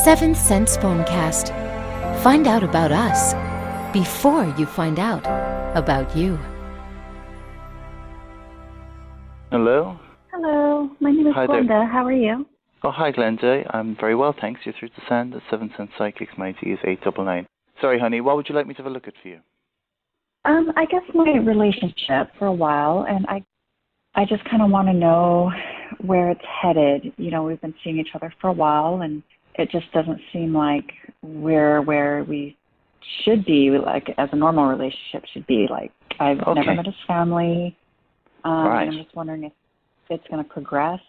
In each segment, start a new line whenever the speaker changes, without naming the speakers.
7 Cents Phonecast. Find out about us before you find out about you.
Hello?
Hello, my name is
Hi there.
Glenda. How are you?
Oh, hi, Glenda. I'm very well, thanks. You're through to Sand at 7 Cent Psychics. My ID is 899. Sorry, honey, what would you like me to have a look at for you?
I guess my relationship for a while, and I just kind of want to know where it's headed. You know, we've been seeing each other for a while, and it just doesn't seem like we're where we should be, like as a normal relationship should be. Like, I've never met his family,
Right.
and I'm just wondering if it's going to progress.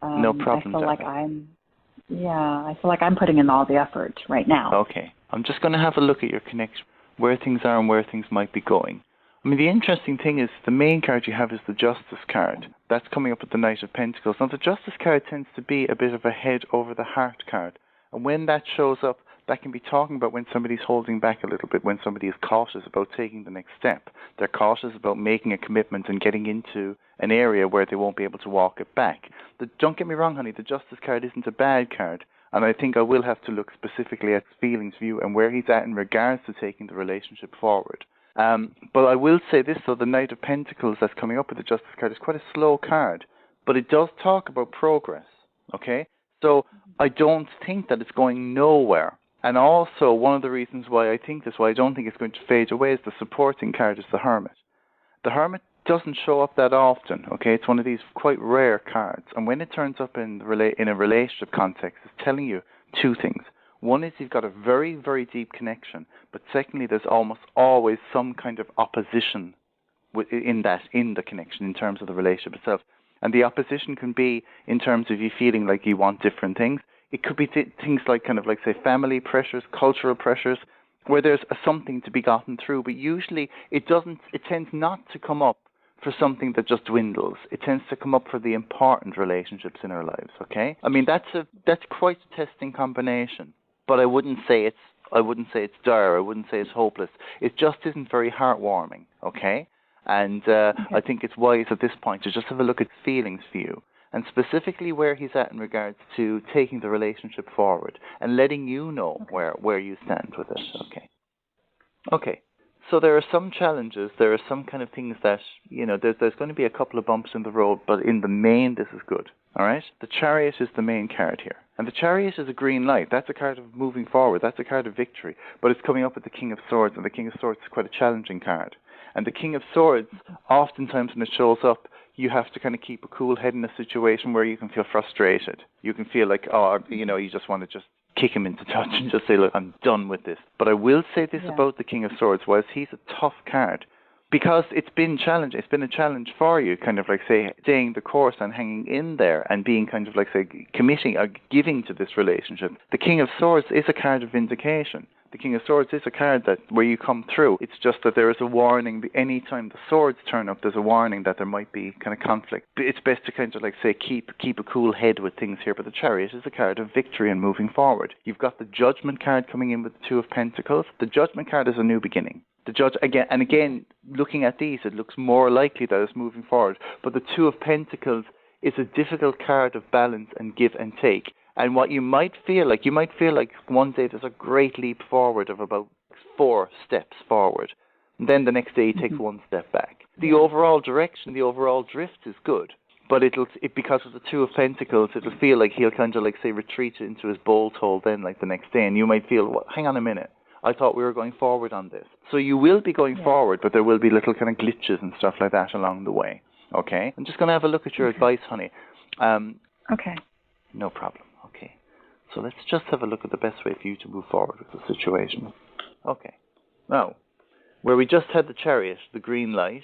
No problem.
I feel like I feel like I'm putting in all the effort right now.
Okay. I'm just going to have a look at your connection, where things are and where things might be going. I mean, the interesting thing is the main card you have is the Justice card. That's coming up with the Knight of Pentacles. Now, the Justice card tends to be a bit of a head over the heart card. And when that shows up, that can be talking about when somebody's holding back a little bit, when somebody is cautious about taking the next step. They're cautious about making a commitment and getting into an area where they won't be able to walk it back. Don't get me wrong, honey, the Justice card isn't a bad card. And I think I will have to look specifically at his feelings view and where he's at in regards to taking the relationship forward. But I will say this, though, the Knight of Pentacles that's coming up with the Justice card is quite a slow card. But it does talk about progress, okay? So I don't think that it's going nowhere. And also, one of the reasons why I think this, why I don't think it's going to fade away, is the supporting card is the Hermit. The Hermit doesn't show up that often, okay? It's one of these quite rare cards. And when it turns up in a relationship context, it's telling you two things. One is you've got a very, very deep connection. But secondly, there's almost always some kind of opposition in the connection, in terms of the relationship itself. And the opposition can be in terms of you feeling like you want different things. It could be things like kind of like, say, family pressures, cultural pressures, where there's something to be gotten through. But usually it tends not to come up for something that just dwindles. It tends to come up for the important relationships in our lives, okay? I mean, that's quite a testing combination. But I wouldn't say it's dire. I wouldn't say it's hopeless. It just isn't very heartwarming, okay? And I think it's wise at this point to just have a look at feelings for you, and specifically where he's at in regards to taking the relationship forward and letting you know where you stand with it. Okay. So there are some challenges. There are some kind of things that, you know, there's going to be a couple of bumps in the road, but in the main, this is good. All right? The Chariot is the main card here. And the Chariot is a green light. That's a card of moving forward. That's a card of victory. But it's coming up with the King of Swords, and the King of Swords is quite a challenging card. And the King of Swords, oftentimes when it shows up, you have to kind of keep a cool head in a situation where you can feel frustrated. You can feel like, you just want to just kick him into touch and just say, look, I'm done with this. But I will say this about the King of Swords, was he's a tough card. Because it's been challenging. It's been a challenge for you, kind of like, say, staying the course and hanging in there and being kind of like, say, committing or giving to this relationship. The King of Swords is a card of vindication. The King of Swords is a card that where you come through. It's just that there is a warning. Any time the swords turn up, there's a warning that there might be kind of conflict. It's best to kind of like, say, keep a cool head with things here. But the Chariot is a card of victory and moving forward. You've got the Judgment card coming in with the Two of Pentacles. The Judgment card is a new beginning. The Judge, again, looking at these, it looks more likely that it's moving forward. But the Two of Pentacles is a difficult card of balance and give and take. And what you might feel like one day there's a great leap forward of about 4 steps forward. And then the next day you take 1 step back. The overall direction, the overall drift is good. But because of the Two of Pentacles, it'll feel like he'll kind of like, say, retreat into his bolt hole then like the next day. And you might feel, well, hang on a minute. I thought we were going forward on this. So you will be going forward, but there will be little kind of glitches and stuff like that along the way. Okay? I'm just going to have a look at your advice, honey.
Okay.
No problem. Okay. So let's just have a look at the best way for you to move forward with the situation. Okay. Now, where we just had the Chariot, the green light,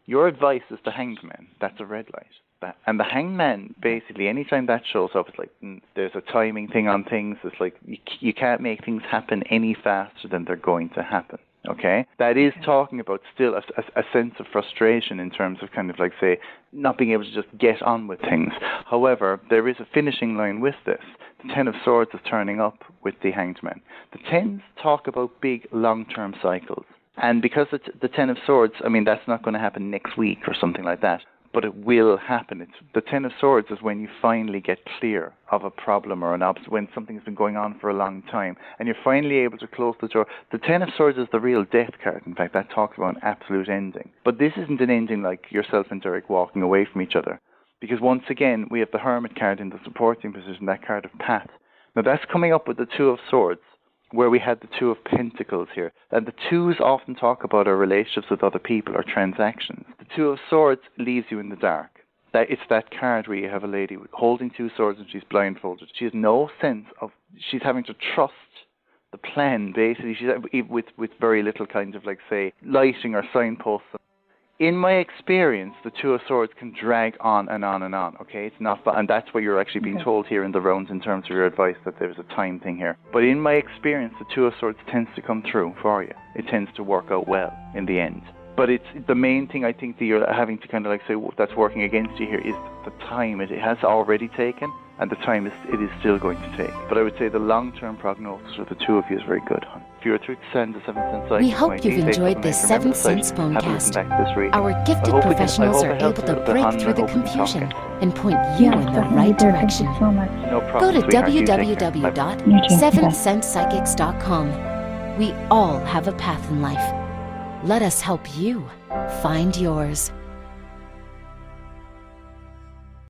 your advice is the Hanged Man. That's a red light. And the Hanged Man, basically, anytime that shows up, it's like there's a timing thing on things. It's like you can't make things happen any faster than they're going to happen. Okay? That is talking about still a sense of frustration in terms of kind of like, say, not being able to just get on with things. However, there is a finishing line with this. The Ten of Swords is turning up with the Hanged Man. The Tens talk about big, long-term cycles. And because it's the Ten of Swords, I mean, that's not going to happen next week or something like that. but it will happen. It's the Ten of Swords is when you finally get clear of a problem or an obstacle, when something's been going on for a long time, and you're finally able to close the door. The Ten of Swords is the real death card. In fact, that talks about an absolute ending. But this isn't an ending like yourself and Derek walking away from each other, because once again, we have the Hermit card in the supporting position, that card of path. Now that's coming up with the Two of Swords, where we had the Two of Pentacles here. And the twos often talk about our relationships with other people or transactions. The Two of Swords leaves you in the dark. It's that card where you have a lady holding two swords and she's blindfolded. She has no sense of, she's having to trust the plan, basically. She's with very little kind of, like, say, lighting or signposts. In my experience, the Two of Swords can drag on and on and on, okay? It's not, and that's what you're actually being told here in the rounds in terms of your advice, that there's a time thing here. But in my experience, the Two of Swords tends to come through for you. It tends to work out well in the end. But it's the main thing I think that you're having to kind of, like, say that's working against you here is the time it has already taken, and the time it is still going to take. But I would say the long-term prognosis for the two of you is very good, hon. If you were to extend the 7th sense cycle,
We hope you've enjoyed this 7th Sense Phonecast. Our gifted professionals are able to break through the confusion and point you in the right direction.
Thank you so much.
No
Go
problem,
to
sweetheart. You take care. Bye.
www.7thsensepsychics.com. We all have a path in life. Let us help you find yours.